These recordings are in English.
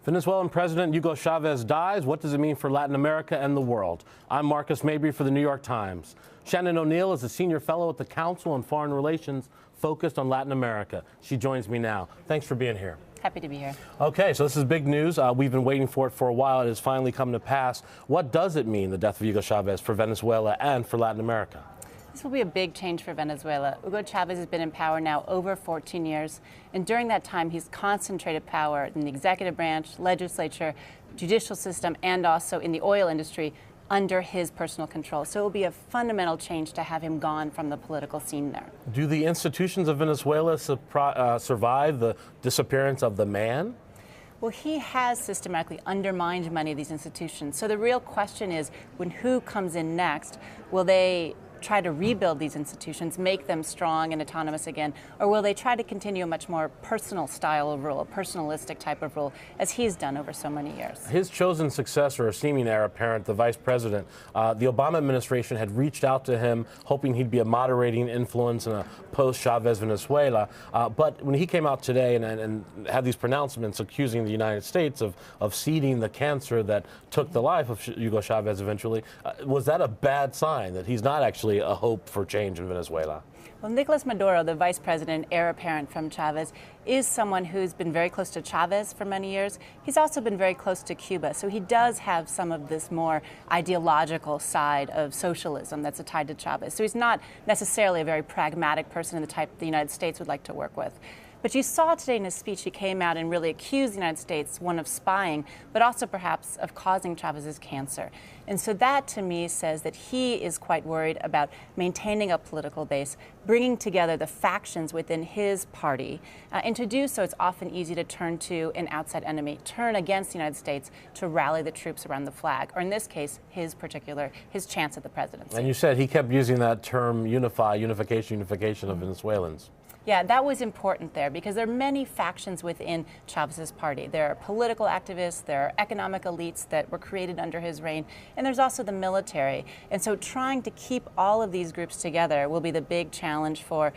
Venezuelan President Hugo Chávez dies. What does it mean for Latin America and the world? I'm Marcus Mabry for the New York Times. Shannon O'Neill is a senior fellow at the Council on Foreign Relations focused on Latin America. She joins me now. Thanks for being here. Happy to be here. Okay, so this is big news. We've been waiting for it for a while. It has finally come to pass. What does it mean, the death of Hugo Chávez, for Venezuela and for Latin America? This will be a big change for Venezuela. Hugo Chávez has been in power now over 14 years, and during that time he's concentrated power in the executive branch, legislature, judicial system, and also in the oil industry under his personal control. So it will be a fundamental change to have him gone from the political scene there. Do the institutions of Venezuela survive the disappearance of the man? Well, he has systematically undermined many of these institutions. So the real question is, when who comes in next, will they try to rebuild these institutions, make them strong and autonomous again, or will they try to continue a much more personal style of rule, a personalistic type of rule, as he's done over so many years? His chosen successor, a seeming heir apparent, the vice president, the Obama administration had reached out to him, hoping he'd be a moderating influence in a post-Chavez Venezuela. But when he came out today and had these pronouncements accusing the United States of seeding the cancer that took the life of Hugo Chavez eventually, was that a bad sign that he's not actually a hope for change in Venezuela? Well, Nicolas Maduro, the vice president, heir apparent from Chavez, is someone who's been very close to Chavez for many years. He's also been very close to Cuba, so he does have some of this more ideological side of socialism that's tied to Chavez. So he's not necessarily a very pragmatic person in the type the United States would like to work with. But you saw today in his speech, he came out and really accused the United States, one, of spying, but also perhaps of causing Chavez's cancer. And so that, to me, says that he is quite worried about maintaining a political base, bringing together the factions within his party. And to do so, it's often easy to turn to an outside enemy, turn against the United States to rally the troops around the flag, or in this case, his chance at the presidency. And you said he kept using that term, unification of Venezuelans. Yeah, that was important there because there are many factions within Chavez's party. There are political activists, there are economic elites that were created under his reign, and there's also the military. And so trying to keep all of these groups together will be the big challenge for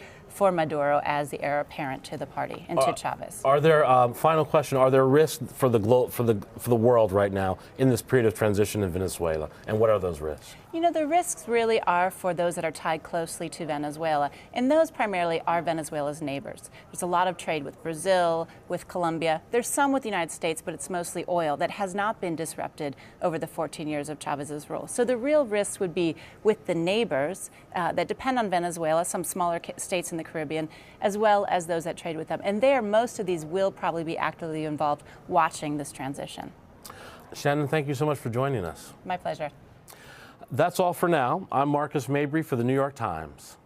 Maduro as the heir apparent to the party and to Chavez. Are there, final question, are there risks for the world right now in this period of transition in Venezuela? And what are those risks? You know, the risks really are for those that are tied closely to Venezuela, and those primarily are Venezuela's neighbors. There's a lot of trade with Brazil, with Colombia. There's some with the United States, but it's mostly oil that has not been disrupted over the 14 years of Chavez's rule. So the real risks would be with the neighbors that depend on Venezuela, some smaller states in the Caribbean, as well as those that trade with them. And there, most of these will probably be actively involved watching this transition. Shannon, thank you so much for joining us. My pleasure. That's all for now. I'm Marcus Mabry for the New York Times.